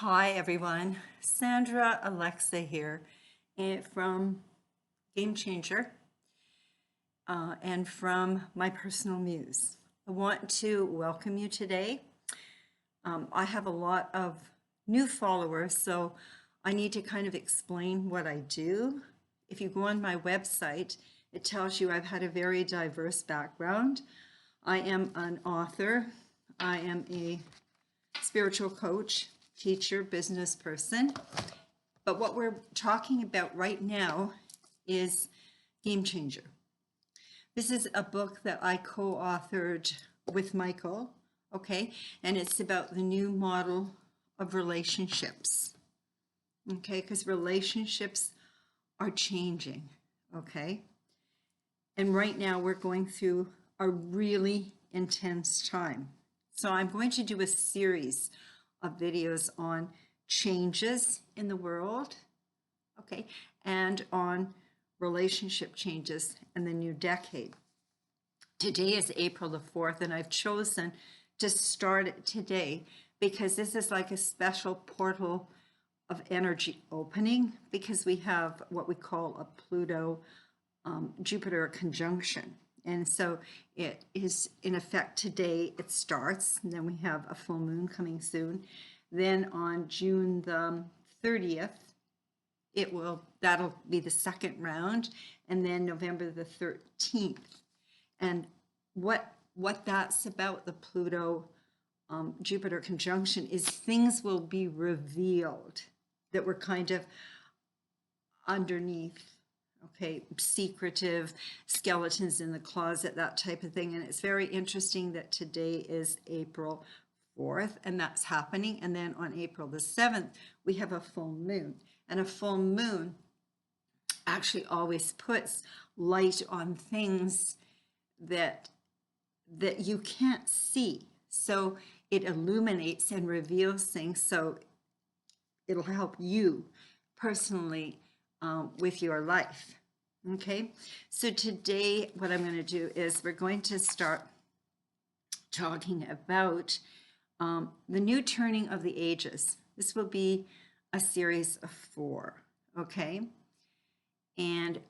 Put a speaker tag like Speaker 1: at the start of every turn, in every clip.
Speaker 1: Hi everyone, Sandra Alexa here from Game Changer and from my personal muse. I want to welcome you today. I have a lot of new followers, so I need to kind of explain what I do. If you go on my website, it tells you I've had a very diverse background. I am an author, I am a spiritual coach, teacher, business person. But what we're talking about right now is Game Changer. This is a book that I co-authored with Michael, okay? And it's about the new model of relationships, okay? Because relationships are changing, okay? And right now we're going through a really intense time. So I'm going to do a series of videos on changes in the world, okay, and on relationship changes in the new decade. Today is April the 4th, and I've chosen to start it today because this is like a special portal of energy opening, because we have what we call a Pluto Jupiter conjunction. And so it is in effect today, it starts, and then we have a full moon coming soon. Then on June the 30th, that'll be the second round, and then November the 13th. And what that's about, the Pluto Jupiter conjunction, is things will be revealed that were kind of underneath, okay, secretive, skeletons in the closet, that type of thing. And it's very interesting that today is April 4th, and that's happening. And then on April the 7th, we have a full moon. And a full moon actually always puts light on things that you can't see. So it illuminates and reveals things. So it'll help you personally with your life. Okay, so today what I'm going to do is we're going to start talking about the new turning of the ages. This will be a series of 4, okay? And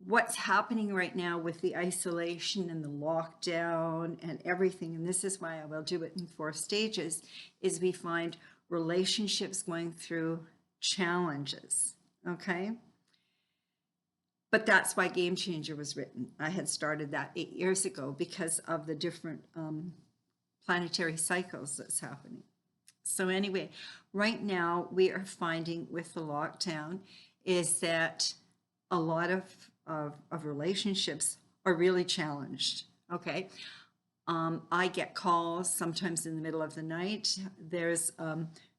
Speaker 1: what's happening right now with the isolation and the lockdown and everything, and this is why I will do it in 4 stages, is we find relationships going through challenges, okay? But that's why Game Changer was written. I had started that 8 years ago because of the different planetary cycles that's happening. So anyway, right now we are finding with the lockdown is that a lot of relationships are really challenged, okay? I get calls sometimes in the middle of the night. There's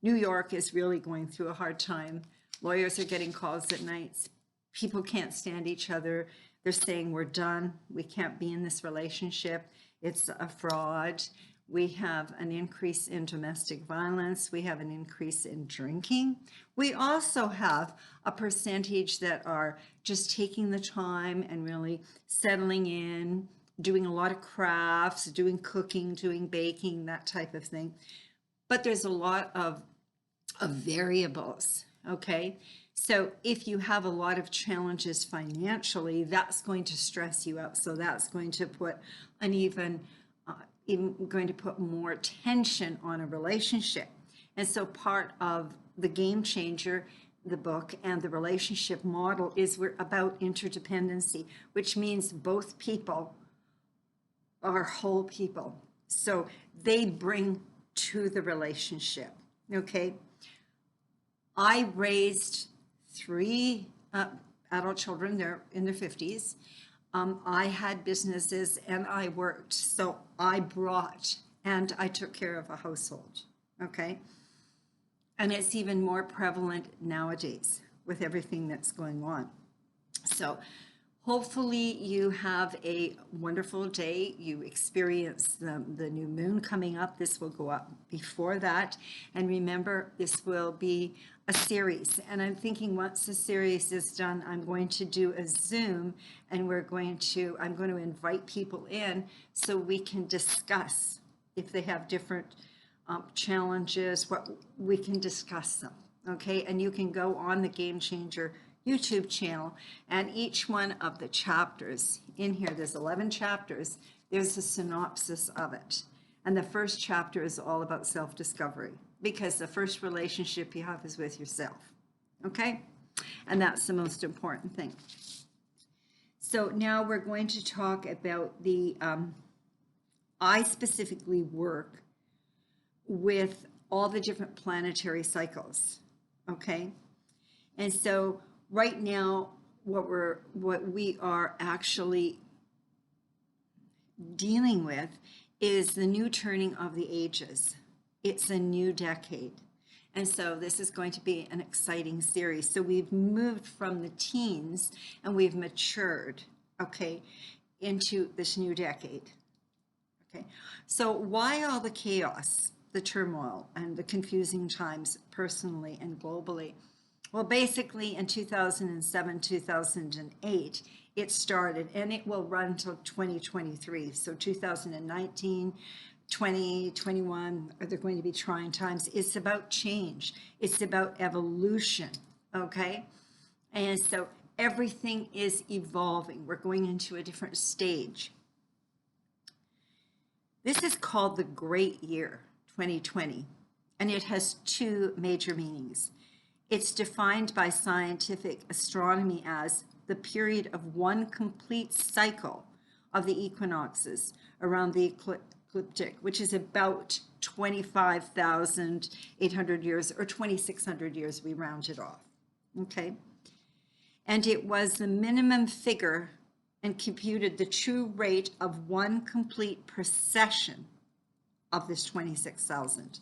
Speaker 1: New York is really going through a hard time. Lawyers are getting calls at night. People can't stand each other. They're saying, we're done. We can't be in this relationship. It's a fraud. We have an increase in domestic violence. We have an increase in drinking. We also have a percentage that are just taking the time and really settling in, doing a lot of crafts, doing cooking, doing baking, that type of thing. But there's a lot of variables, okay? So if you have a lot of challenges financially, that's going to stress you out. So that's going to put an even going to put more tension on a relationship. And so part of the Game Changer, the book, and the relationship model is we're about interdependency, which means both people are whole people. So they bring to the relationship, okay? I raised 3 adult children. They're in their 50s. I had businesses and I worked. So I brought and I took care of a household, okay? And it's even more prevalent nowadays with everything that's going on. So hopefully you have a wonderful day. You experience the new moon coming up. This will go up before that. And remember, this will be a series. And I'm thinking once the series is done, I'm going to do a Zoom, and I'm going to invite people in so we can discuss if they have different challenges, what we can discuss them, okay? And you can go on the Game Changer YouTube channel, and each one of the chapters in here, there's 11 chapters, there's a synopsis of it. And the first chapter is all about self-discovery, because the first relationship you have is with yourself, okay? And that's the most important thing. So now we're going to talk about the, I specifically work with all the different planetary cycles, okay? And so right now, what we are actually dealing with is the new turning of the ages. It's a new decade. And so this is going to be an exciting series. So we've moved from the teens and we've matured, okay, into this new decade. Okay, so why all the chaos, the turmoil, and the confusing times personally and globally? Well, basically in 2007, 2008, it started, and it will run until 2023. So 2019, 2021 are there going to be trying times. It's about change. It's about evolution, okay? And so everything is evolving. We're going into a different stage. This is called the Great Year, 2020, and it has two major meanings. It's defined by scientific astronomy as the period of one complete cycle of the equinoxes around the ecliptic, which is about 25,800 years or 2,600 years, we round it off, okay? And it was the minimum figure and computed the true rate of one complete precession of this 26,000.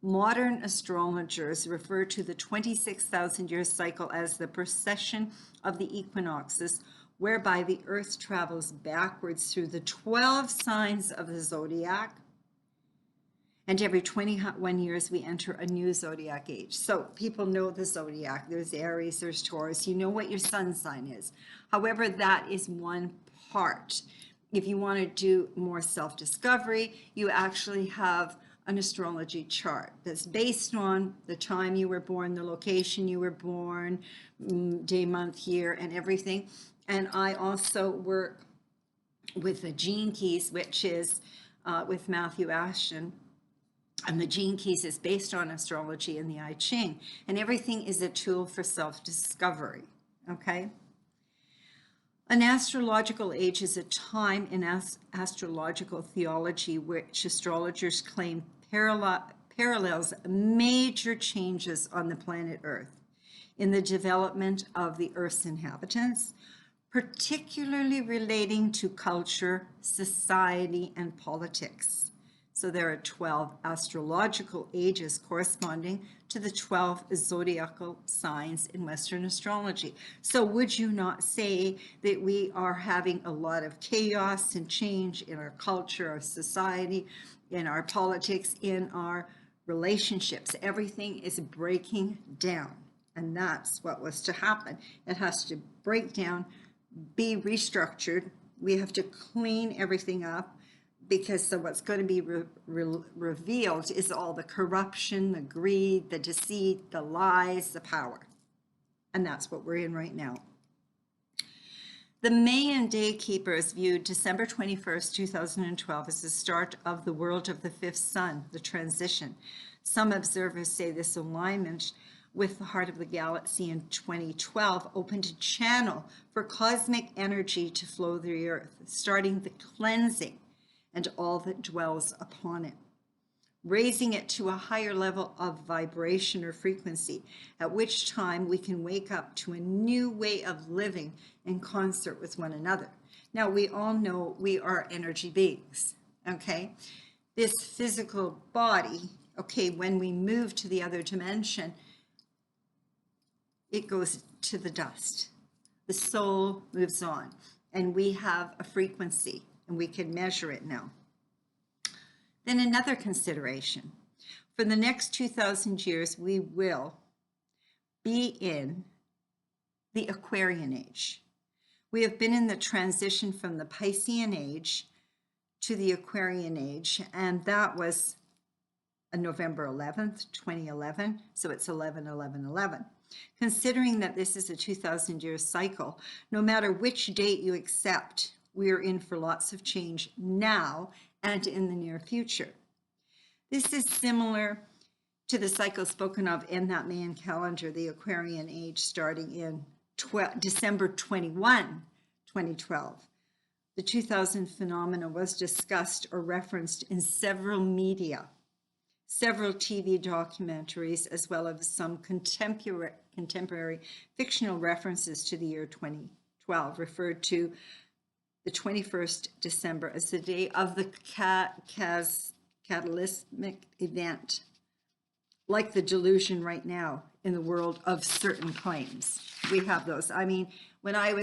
Speaker 1: Modern astrologers refer to the 26,000-year cycle as the precession of the equinoxes, whereby the Earth travels backwards through the 12 signs of the zodiac. And every 21 years, we enter a new zodiac age. So people know the zodiac. There's Aries, there's Taurus. You know what your sun sign is. However, that is one part. If you want to do more self-discovery, you actually have an astrology chart that's based on the time you were born, the location you were born, day, month, year, and everything. And I also work with the Gene Keys, which is with Matthew Ashton. And the Gene Keys is based on astrology and the I Ching. And everything is a tool for self-discovery, okay? An astrological age is a time in astrological theology which astrologers claim parallels major changes on the planet Earth in the development of the Earth's inhabitants, particularly relating to culture, society, and politics. So there are 12 astrological ages corresponding to the 12 zodiacal signs in Western astrology. So would you not say that we are having a lot of chaos and change in our culture, our society, in our politics, in our relationships? Everything is breaking down, and that's what was to happen. It has to break down, be restructured. We have to clean everything up, because so what's going to be revealed is all the corruption, the greed, the deceit, the lies, the power. And that's what we're in right now. The Mayan day keepers viewed December 21st, 2012 as the start of the world of the fifth sun, the transition. Some observers say this alignment with the heart of the galaxy in 2012 opened a channel for cosmic energy to flow through the Earth, starting the cleansing and all that dwells upon it, raising it to a higher level of vibration or frequency, at which time we can wake up to a new way of living in concert with one another. Now, we all know we are energy beings, okay? This physical body, okay, when we move to the other dimension, it goes to the dust. The soul moves on, and we have a frequency, and we can measure it now. Then another consideration. For the next 2,000 years, we will be in the Aquarianage. We have been in the transition from the Piscean age to the Aquarianage, and that was November 11th, 2011. So it's 11/11/11. Considering that this is a 2,000-year cycle, no matter which date you accept, we're in for lots of change now and in the near future. This is similar to the cycle spoken of in that Mayan calendar, the Aquarianage, starting in December 21, 2012. The 2000 phenomena was discussed or referenced in several media, several TV documentaries, as well as some contemporary fictional references to the year 2012, referred to the 21st December as the day of the catalysmic event, like the delusion right now in the world of certain claims. We have those. I mean, when I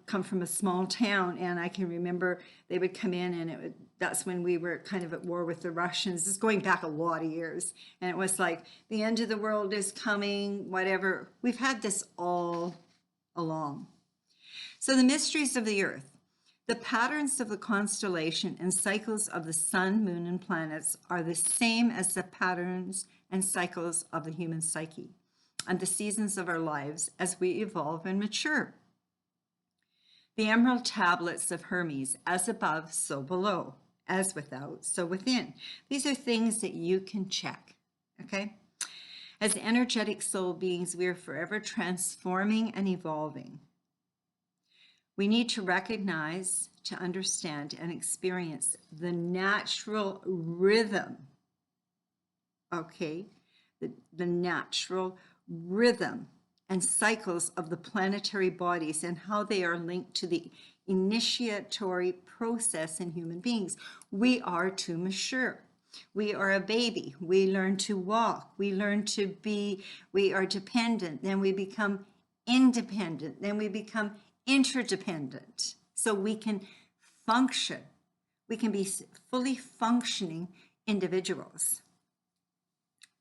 Speaker 1: come from a small town, and I can remember they would come in, and that's when we were kind of at war with the Russians. This is going back a lot of years. And it was like, the end of the world is coming, whatever. We've had this all along. So the mysteries of the earth, the patterns of the constellation and cycles of the sun, moon, and planets are the same as the patterns and cycles of the human psyche and the seasons of our lives as we evolve and mature. The emerald tablets of Hermes, as above, so below, as without, so within. These are things that you can check, okay? As energetic soul beings, we are forever transforming and evolving. We need to recognize, to understand, and experience the natural rhythm, okay? The natural rhythm and cycles of the planetary bodies and how they are linked to the initiatory process in human beings. We are to mature. We are a baby. We learn to walk. We learn to be, we are dependent. Then we become independent. Then we become interdependent. So we can function. We can be fully functioning individuals.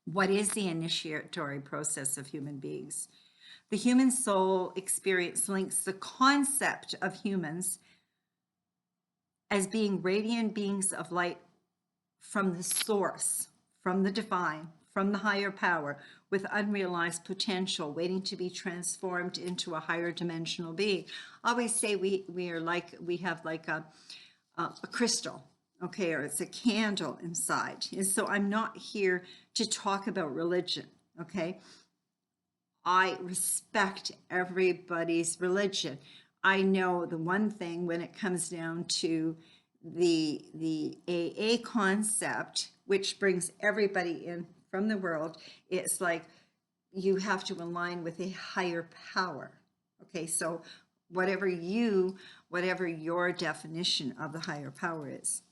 Speaker 1: What is the initiatory process of human beings? The human soul experience links the concept of humans as being radiant beings of light from the source, from the divine, from the higher power, with unrealized potential, waiting to be transformed into a higher dimensional being. I always say we have like a crystal, okay, or it's a candle inside. And so I'm not here to talk about religion, okay? I respect everybody's religion. I know the one thing when it comes down to the AA concept, which brings everybody in from the world, it's like you have to align with a higher power. Okay, so whatever your definition of the higher power is.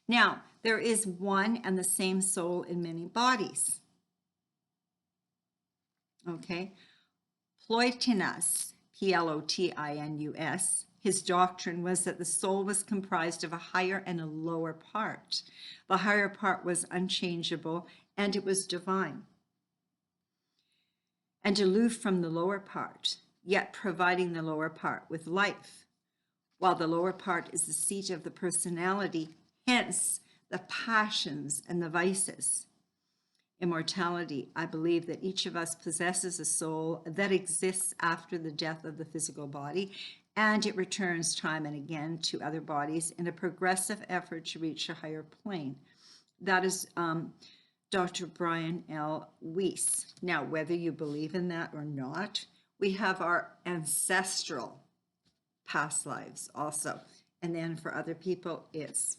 Speaker 1: Now, there is one and the same soul in many bodies. Okay, Plotinus, Plotinus, his doctrine was that the soul was comprised of a higher and a lower part. The higher part was unchangeable and it was divine and aloof from the lower part, yet providing the lower part with life, while the lower part is the seat of the personality, hence the passions and the vices. Immortality, I believe that each of us possesses a soul that exists after the death of the physical body, and it returns time and again to other bodies in a progressive effort to reach a higher plane. That is Dr. Brian L. Weiss. Now, whether you believe in that or not, we have our ancestral past lives also. And then for other people, it's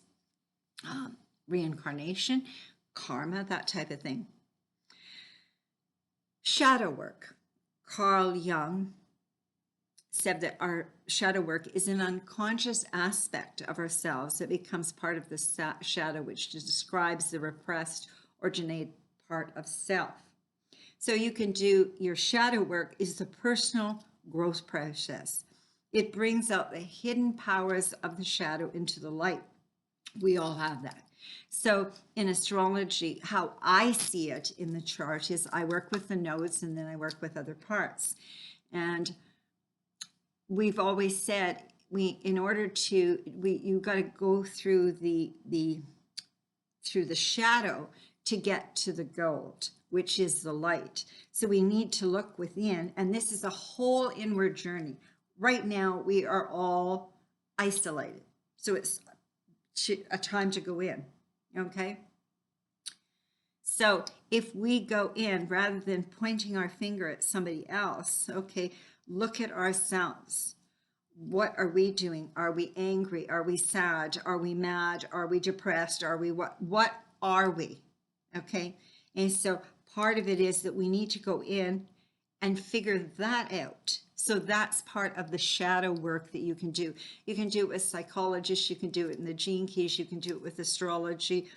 Speaker 1: reincarnation, karma, that type of thing. Shadow work. Carl Jung said that our shadow work is an unconscious aspect of ourselves that becomes part of the shadow, which describes the repressed or genetic part of self. So you can do your shadow work is the personal growth process. It brings out the hidden powers of the shadow into the light. We all have that. So in astrology, how I see it in the chart is I work with the nodes and then I work with other parts. And we've always said you got to go through the through the shadow to get to the gold, which is the light. So we need to look within, and this is a whole inward journey. Right now, we are all isolated. So it's a time to go in, okay? So if we go in, rather than pointing our finger at somebody else, okay, look at ourselves. What are we doing? Are we angry? Are we sad? Are we mad? Are we depressed? Are we what are we? Okay. And so part of it is that we need to go in and figure that out. So that's part of the shadow work that you can do. You can do it with psychologists. You can do it in the gene keys. You can do it with astrology.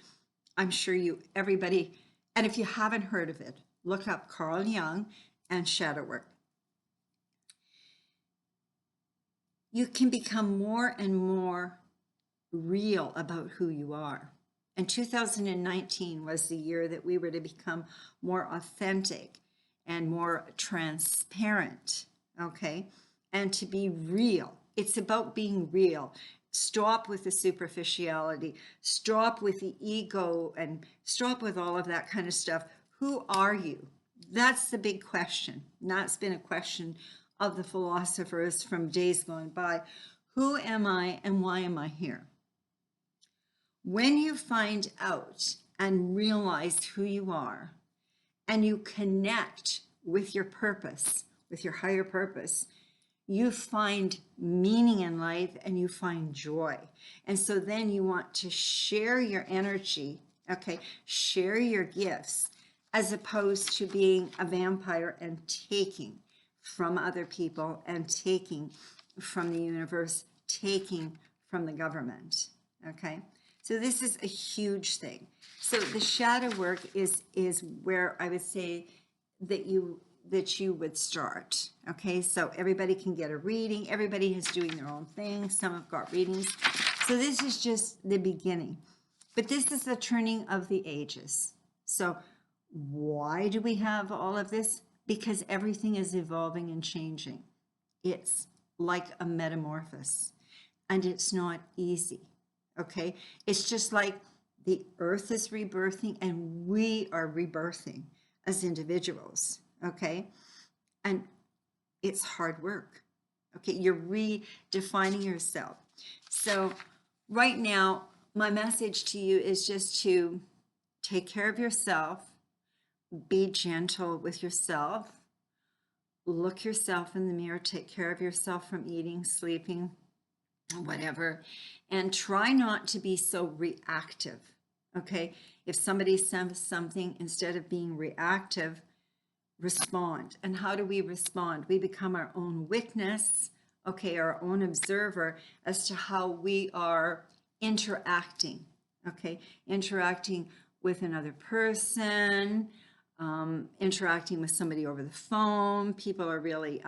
Speaker 1: I'm sure everybody, and if you haven't heard of it, look up Carl Jung and Shadowwork. You can become more and more real about who you are. And 2019 was the year that we were to become more authentic and more transparent, okay? And to be real. It's about being real. Stop with the superficiality. Stop with the ego and stop with all of that kind of stuff. Who are you? That's the big question. And that's been a question of the philosophers from days gone by. Who am I and why am I here? When you find out and realize who you are, and you connect with your purpose, with your higher purpose, you find meaning in life and you find joy. And so then you want to share your energy, okay, share your gifts, as opposed to being a vampire and taking from other people and taking from the universe, taking from the government, okay? So this is a huge thing. So the shadow work is where I would say that you would start, okay? So everybody can get a reading. Everybody is doing their own thing. Some have got readings. So this is just the beginning. But this is the turning of the ages. So why do we have all of this? Because everything is evolving and changing. It's like a metamorphosis, and it's not easy, okay? It's just like the earth is rebirthing and we are rebirthing as individuals, okay? And it's hard work, okay? You're redefining yourself. So right now, my message to you is just to take care of yourself, be gentle with yourself, look yourself in the mirror, take care of yourself from eating, sleeping, whatever, and try not to be so reactive, okay? If somebody says something, instead of being reactive, respond. And how do we respond? We become our own witness, okay, our own observer as to how we are interacting, okay? Interacting with another person, interacting with somebody over the phone. People are really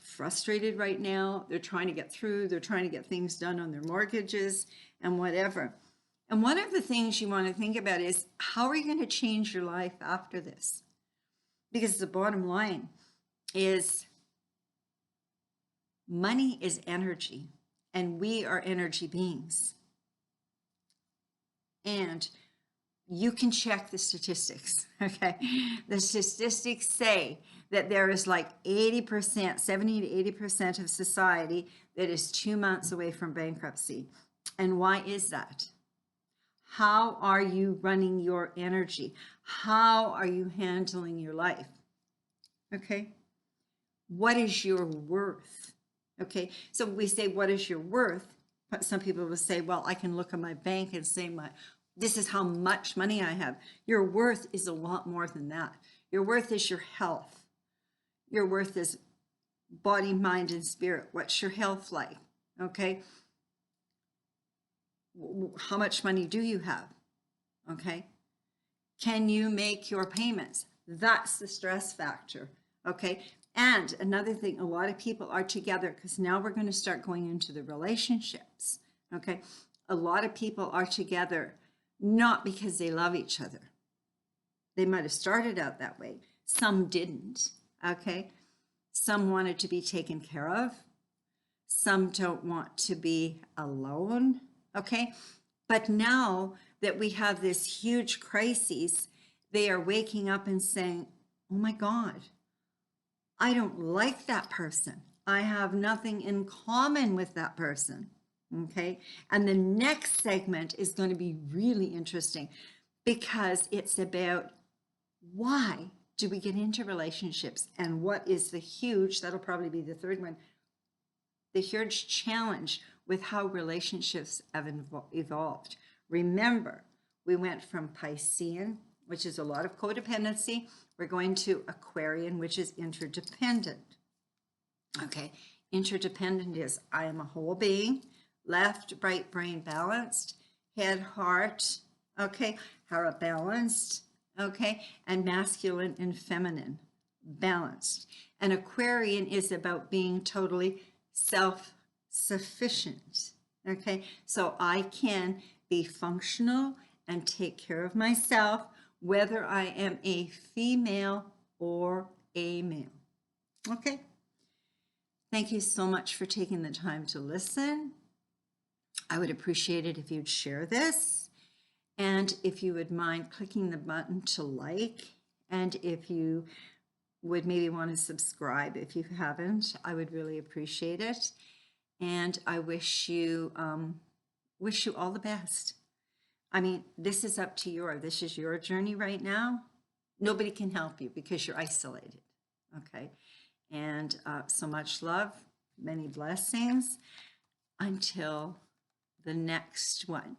Speaker 1: frustrated right now. They're trying to get through. They're trying to get things done on their mortgages and whatever. And one of the things you want to think about is, how are you going to change your life after this? Because the bottom line is money is energy, and we are energy beings. And you can check the statistics, okay? The statistics say that there is like 80%, 70 to 80% of society that is 2 months away from bankruptcy. And why is that? How are you running your energy? How are you handling your life? Okay? What is your worth? Okay? So we say, what is your worth? But some people will say, well, I can look at my bank and say, this is how much money I have. Your worth is a lot more than that. Your worth is your health. Your worth is body, mind, and spirit. What's your health like? Okay? How much money do you have? Okay? Can you make your payments? That's the stress factor. Okay? And another thing, a lot of people are together, because now we're going to start going into the relationships. Okay? A lot of people are together not because they love each other. They might have started out that way. Some didn't. Okay? Some wanted to be taken care of. Some don't want to be alone. Okay? But now that we have this huge crisis, they are waking up and saying, oh my God, I don't like that person. I have nothing in common with that person. Okay. And the next segment is going to be really interesting because it's about why do we get into relationships and what is the huge, that'll probably be the third one, the huge challenge with how relationships have evolved. Remember, we went from Piscean, which is a lot of codependency. We're going to Aquarian, which is interdependent. Okay, interdependent is I am a whole being, left, right brain balanced, head, heart, okay, heart balanced, okay, and masculine and feminine balanced. And Aquarian is about being totally self-sufficient, okay? So I can be functional and take care of myself, whether I am a female or a male, okay? Thank you so much for taking the time to listen. I would appreciate it if you'd share this, and if you would mind clicking the button to like, and if you would maybe want to subscribe if you haven't, I would really appreciate it. And I wish you all the best. I mean, this is up to this is your journey right now. Nobody can help you because you're isolated. Okay. And so much love, many blessings. Until the next one.